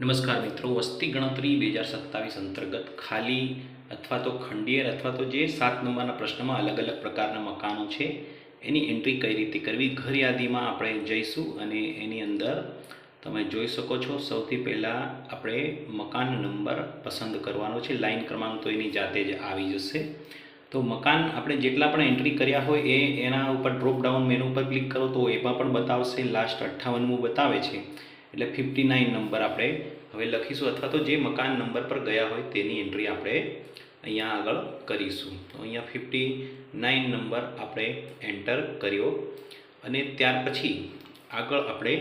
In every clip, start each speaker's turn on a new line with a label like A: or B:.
A: નમસ્કાર મિત્રો, વસ્તી ગણતરી 2027 અંતર્ગત ખાલી અથવા તો ખંડિયેર અથવા તો જે 7 નંબરના પ્રશ્નમાં અલગ અલગ પ્રકારના મકાનો છે એની એન્ટ્રી કઈ રીતે કરવી, ઘર યાદીમાં આપણે જઈશું અને એની અંદર તમે જોઈ શકો છો. સૌથી પહેલાં આપણે મકાન નંબર પસંદ કરવાનો છે. લાઈન ક્રમાંક તો એની જાતે જ આવી જશે. તો મકાન આપણે જેટલા પણ એન્ટ્રી કર્યા હોય એના ઉપર ડ્રોપ ડાઉન મેનુ ઉપર ક્લિક કરો તો એમાં પણ બતાવશે. લાસ્ટ 58મું બતાવે છે એટલે 59 નંબર આપણે હવે લખીશું, અથવા તો જે મકાન નંબર પર ગયા હોય તેની એન્ટ્રી આપણે અહીંયા આગળ કરીશું. તો અહીંયા 59 નંબર આપણે એન્ટર કર્યો અને ત્યાર પછી આગળ આપણે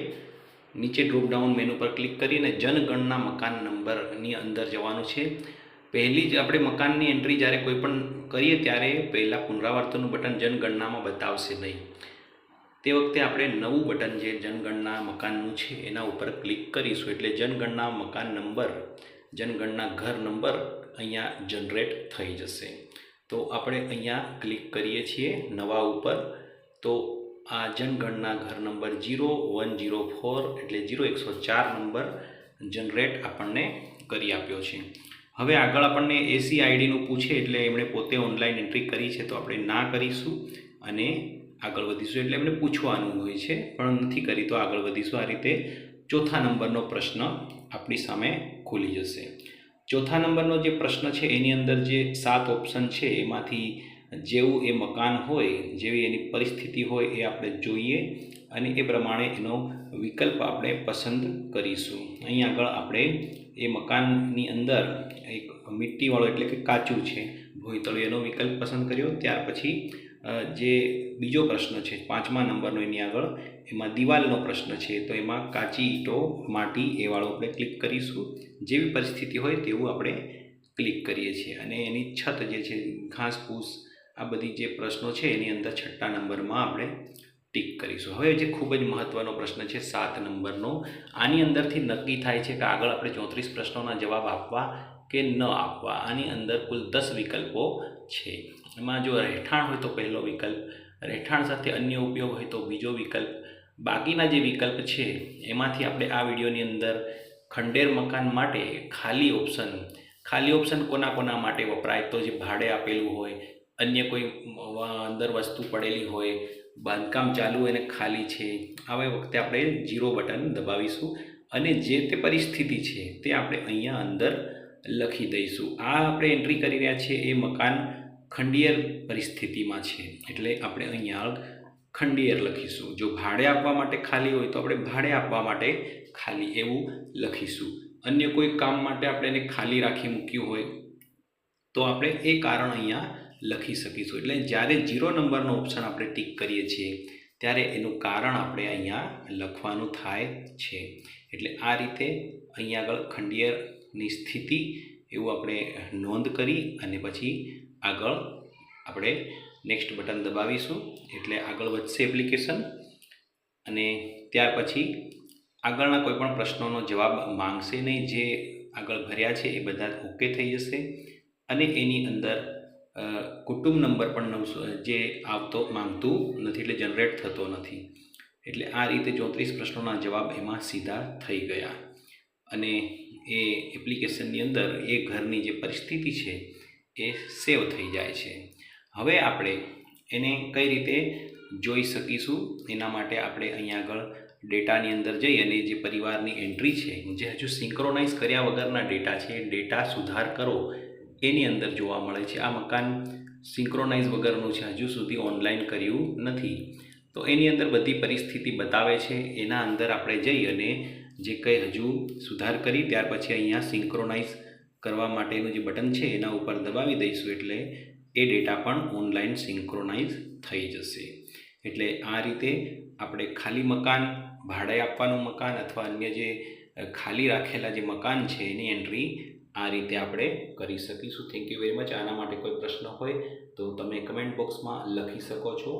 A: નીચે ડ્રોપ ડાઉન મેનુ પર ક્લિક કરીને જનગણના મકાન નંબરની અંદર જવાનું છે. પહેલી જ આપણે મકાનની એન્ટ્રી જ્યારે કોઈ પણ કરીએ ત્યારે પહેલાં પુનરાવર્તનનું બટન જનગણનામાં બતાવશે નહીં. તે વખતે આપણે નવું બટન જે જનગણના મકાનનું છે એના ઉપર ક્લિક કરીશું એટલે જનગણના મકાન નંબર, જનગણના ઘર નંબર અહીંયા જનરેટ થઈ જશે. તો આપણે અહીંયા ક્લિક કરીએ છીએ નવા ઉપર. તો આ જનગણના ઘર નંબર 0104 એટલે 0104 નંબર જનરેટ આપણને કરી આપ્યો છે. હવે આગળ આપણને એસી આઈડીનું પૂછે એટલે એમણે પોતે ઓનલાઈન એન્ટ્રી કરી છે તો આપણે ના કરીશું અને આગળ વધીશું. એટલે એમને પૂછવાનું હોય છે પણ નથી કરી તો આગળ વધીશું. આ રીતે ચોથા નંબરનો પ્રશ્ન આપણી સામે ખુલી જશે. ચોથા નંબરનો જે પ્રશ્ન છે એની અંદર જે 7 ઓપ્શન છે એમાંથી જેવું એ મકાન હોય, જેવી એની પરિસ્થિતિ હોય એ આપણે જોઈએ અને એ પ્રમાણે એનો વિકલ્પ આપણે પસંદ કરીશું. અહીં આગળ આપણે એ મકાનની અંદર એક મિટ્ટીવાળો એટલે કે કાચું છે ભોંયતળું એનો વિકલ્પ પસંદ કર્યો. ત્યાર પછી જે બીજો પ્રશ્ન છે 5મા નંબરનો એની આગળ એમાં દિવાલનો પ્રશ્ન છે તો એમાં કાચી ઈંટો, માટી એ વાળો આપણે ક્લિક કરીશું. જેવી પરિસ્થિતિ હોય તેવું આપણે ક્લિક કરીએ છીએ અને એની છત જે છે ઘાસ ફૂસ આ બધી જે પ્રશ્નો છે એની અંદર 6ઠ્ઠા નંબરમાં આપણે ટીક કરીશું. હવે જે ખૂબ જ મહત્ત્વનો પ્રશ્ન છે 7 નંબરનો, આની અંદરથી નક્કી થાય છે કે આગળ આપણે 34 પ્રશ્નોના જવાબ આપવા કે ન આપવા. આની અંદર કુલ 10 વિકલ્પો છે. એમાં જો રહેઠાણ હોય તો પહેલો વિકલ્પ, રહેઠાણ સાથે અન્ય ઉપયોગ હોય તો બીજો વિકલ્પ. બાકીના જે વિકલ્પ છે એમાંથી આપણે આ વિડીયોની અંદર ખંડેર મકાન માટે ખાલી ઓપ્શન કોના માટે વપરાય તો જે ભાડે આપેલું હોય, અન્ય કોઈ અંદર વસ્તુ પડેલી હોય, બાંધકામ ચાલુ હોય અને ખાલી છે, આવા વખતે આપણે 0 બટન દબાવીશું અને જે તે પરિસ્થિતિ છે તે આપણે અહીંયા અંદર લખી દઈશું. આ આપણે એન્ટ્રી કરી રહ્યા છીએ એ મકાન ખંડિયેર પરિસ્થિતિમાં છે એટલે આપણે અહીંયા ખંડિયેર લખીશું. જો ભાડે આપવા માટે ખાલી હોય તો આપણે ભાડે આપવા માટે ખાલી એવું લખીશું. અન્ય કોઈ કામ માટે આપણે એને ખાલી રાખી મૂક્યું હોય તો આપણે એ કારણ અહીંયા લખી શકીશું. એટલે જ્યારે 0 નંબરનો ઓપ્શન આપણે ટીક કરીએ છીએ ત્યારે એનું કારણ આપણે અહીંયા લખવાનું થાય છે. એટલે આ રીતે અહીંયા આગળ ખંડિયેરની સ્થિતિ એવું આપણે નોંધ કરી અને પછી આગળ આપણે નેક્સ્ટ બટન દબાવીશું એટલે આગળ વધશે એપ્લિકેશન અને ત્યાર પછી આગળના કોઈ પણ પ્રશ્નોનો જવાબ માંગશે નહીં. જે આગળ ભર્યા છે એ બધા ઓકે થઈ જશે અને એની અંદર કુટુંબ નંબર પણ જે માંગતું નથી એટલે જનરેટ થતો નથી. એટલે આ રીતે 34 પ્રશ્નોના જવાબ એમાં સીધા થઈ ગયા અને એ એપ્લિકેશનની અંદર એ ઘરની જે પરિસ્થિતિ છે એ સેવ થઈ જાય છે. હવે આપણે એને કઈ રીતે જોઈ શકીશું એના માટે આપણે અહીંયા આગળ ડેટાની અંદર જઈ અને જે પરિવારની એન્ટ્રી છે જે હજુ સિંક્રોનાઇઝ કર્યા વગરના ડેટા છે, ડેટા સુધાર કરો એની અંદર જોવા મળે છે. આ મકાન સિંક્રોનાઇઝ વગરનું છે, હજુ સુધી ઓનલાઈન કર્યું નથી તો એની અંદર બધી પરિસ્થિતિ બતાવે છે. એના અંદર આપણે જઈ અને જે કંઈ હજુ સુધાર કરી ત્યાર પછી અહીંયા સિંક્રોનાઇઝ કરવા માટેનું જે બટન છે એના ઉપર દબાવી દઈશું એટલે એ ડેટા પણ ઓનલાઈન સિંક્રોનાઇઝ થઈ જશે. એટલે આ રીતે આપણે ખાલી મકાન, ભાડે આપવાનું મકાન અથવા અન્ય જે ખાલી રાખેલા જે મકાન છે એની એન્ટ્રી આ રીતે આપણે કરી શકીશું. Thank you very much. આના માટે કોઈ પ્રશ્ન હોય તો તમે કમેન્ટ બોક્સમાં લખી શકો છો.